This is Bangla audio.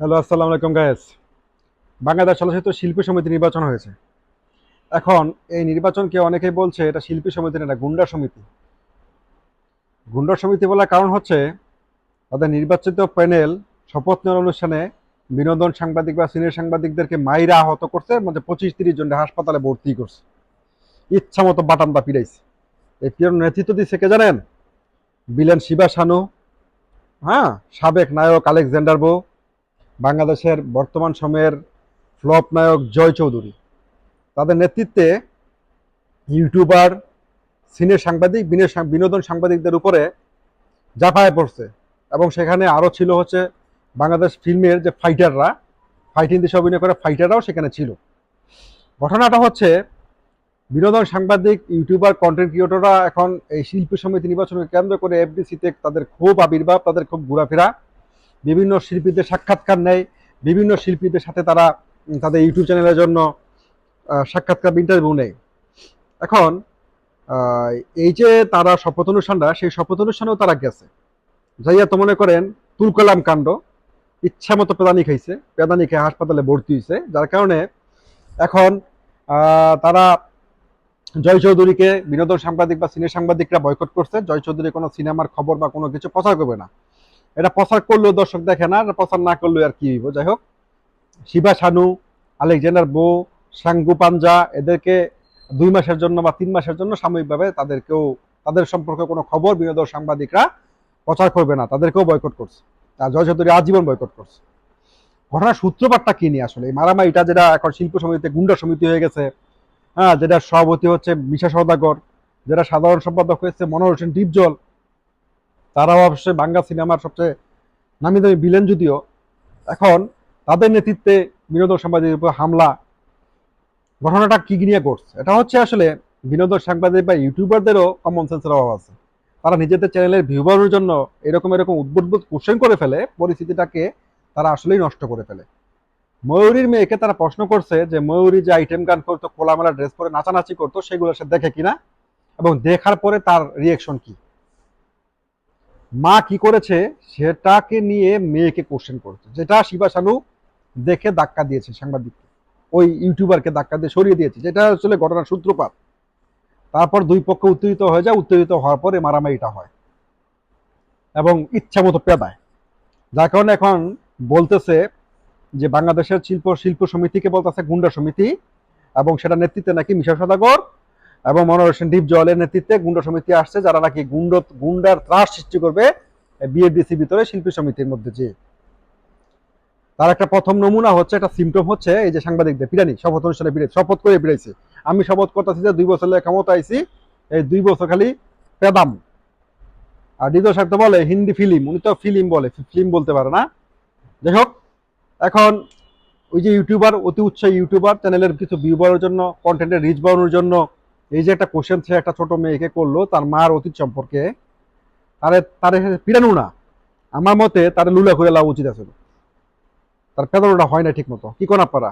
হ্যালো, আসসালামু আলাইকুম গায়েস। বাংলাদেশ চলচ্চিত্র শিল্পী সমিতি নির্বাচন হয়েছে। এখন এই নির্বাচনকে অনেকেই বলছে এটা শিল্পী সমিতি না, এটা গুন্ডা সমিতি। গুন্ডা সমিতি বলার কারণ হচ্ছে তাদের নির্বাচিত প্যানেল শপথ নেওয়ার অনুষ্ঠানে বিনোদন সাংবাদিক বা সিনিয়র সাংবাদিকদেরকে মাইরা আহত করছে, মানে 25-30 জন হাসপাতালে ভর্তি করছে, ইচ্ছা মতো বাটাম পিড়াইছে। এই পিড়ানোর নেতৃত্ব দিচ্ছে কে জানেন? বিলেন শিবা শানু, হ্যাঁ, সাবেক নায়ক আলেকজান্ডার বো, বাংলাদেশের বর্তমান সময়ের ফ্লপ নায়ক জয় চৌধুরী। তাদের নেতৃত্বে ইউটিউবার, সিনে সাংবাদিক, বিনোদন সাংবাদিকদের উপরে ঝাঁপায় পড়ছে। এবং সেখানে আরও ছিল হচ্ছে বাংলাদেশ ফিল্মের যে ফাইটাররা, ফাইটিং দেশে অভিনয় করে ফাইটাররাও সেখানে ছিল। ঘটনাটা হচ্ছে বিনোদন সাংবাদিক, ইউটিউবার, কন্টেন্ট ক্রিয়েটররা এখন এই শিল্পী সমিতি নির্বাচনকে কেন্দ্র করে এফডিসিতে তাদের খুব আবির্ভাব, তাদের খুব ঘোরাফেরা, বিভিন্ন শিল্পীদের সাক্ষাৎকার নেয়, বিভিন্ন শিল্পীদের সাথে তারা তাদের ইউটিউব চ্যানেলের জন্য সাক্ষাৎকার, ইন্টারভিউ নেয়। এখন এই যে তারা শপথ অনুষ্ঠানটা, সেই শপথ অনুষ্ঠানেও তারা গেছে, যাইয়া তো মনে করেন তুলকালাম কাণ্ড, ইচ্ছা মতো পেদানি খাইছে, পেদানি খেয়ে হাসপাতালে ভর্তি হয়েছে। যার কারণে এখন তারা জয় চৌধুরীকে, বিনোদন সাংবাদিক বা সিনে সাংবাদিকরা বয়কট করছে। জয় চৌধুরী কোনো সিনেমার খবর বা কোনো কিছু প্রচার করবে না। এটা প্রচার করলেও দর্শক দেখে না, প্রচার না করলেও আর কি হইব। যাই হোক, শিবা শানু, আলেকজান্ডার বো, সাঙ্গু পাঞ্জা, এদেরকে 2 মাসের জন্য বা 3 মাসের জন্য সাময়িকভাবে তাদের সম্পর্কে কোনো খবর বিনোদন সাংবাদিকরা প্রচার করবে না, তাদেরকেও বয়কট করছে। আর জয় চৌধুরী আজীবন বয়কট করছে। ঘটনার সূত্রপাতটা কি নিয়ে আসলে এই মারামারিটা, যেটা এখন শিল্প সমিতিতে গুন্ডা সমিতি হয়ে গেছে? হ্যাঁ, যেটা সভাপতি হচ্ছে মিশা সওদাগর, যেটা সাধারণ সম্পাদক হয়েছে মনোহর হোসেন ডিপজল। তারাও অবশ্যই বাংলা সিনেমার সবচেয়ে নামি দামি বিলেন, যদিও এখন তাদের নেতৃত্বে বিনোদন সাংবাদিকের উপর হামলা। ঘটনাটা কি নিয়ে ঘটছে? এটা হচ্ছে আসলে বিনোদন সাংবাদিক বা ইউটিউবারদেরও কমন সেন্সের অভাব আছে। তারা নিজেদের চ্যানেলের ভিউ বাড়ানোর জন্য এরকম উদ্ভুত কোশ্চেন করে ফেলে, পরিস্থিতিটাকে তারা আসলেই নষ্ট করে ফেলে। ময়ূরীর মেয়েকে তারা প্রশ্ন করছে যে ময়ূরী যে আইটেম গান করতো, খোলামেলা ড্রেস পরে নাচানাচি করতো, সেগুলো সে দেখে কিনা এবং দেখার পরে তার রিয়েকশন কি। মা কি করেছে সেটাকে নিয়ে মেয়েকে কোশ্চেন করছে, যেটা শিবা শানু দেখে ধাক্কা দিয়েছে সাংবাদিককে, ওই ইউটিউবারকে ধাক্কা দিয়ে সরিয়ে দিয়েছে, যেটা আসলে ঘটনার সূত্রপাত। তারপর দুই পক্ষ উত্তেজিত হয়ে যায়, উত্তেজিত হওয়ার পরে মারামারিটা হয় এবং ইচ্ছা মতো পেদায়। যার কারণে এখন বলতেছে যে বাংলাদেশের শিল্প সমিতিকে বলতেছে গুন্ডা সমিতি, এবং সেটা নেতৃত্বে নাকি মিশা সওদাগর এবং মনোহর হোসেন ডিপজলের নেতৃত্বে গুন্ডা সমিতি আসছে, যারা নাকি গুন্ডার ত্রাস সৃষ্টি করবে বিএফডিসি ভিতরে শিল্পী সমিতির মধ্যে। যে তার একটা প্রথম নমুনা হচ্ছে, একটা সিমটম হচ্ছে এই যে সাংবাদিকদের পিড়ানি, শপথ অনুষ্ঠানে পিড়াই, শপথ করে পিড়াইছে। আমি শপথ করতেছি যে 2 বছর ক্ষমতা আইছি, এই 2 বছর খালি পেদাম। আর ডিজল সাহেব তো বলে হিন্দি ফিল্ম, উনি তো ফিল্ম বলে, ফিল্ম বলতে পারে না। যাই হোক, এখন ওই যে ইউটিউবার, অতি উৎসাহী ইউটিউবার, চ্যানেলের কিছু ভিউ বাড়ানোর জন্য, কন্টেন্টের রিচ বাড়ানোর জন্য এই যে একটা কোশ্চেন সে একটা ছোট মেয়েকে করলো তার মার অতীত সম্পর্কে, তারে তারে পিড়ানো না, আমার মতে তারে লুলা করে লাভ উচিত আছে। তার পেদানোটা হয় না ঠিক মতো। কি কোন আপনারা?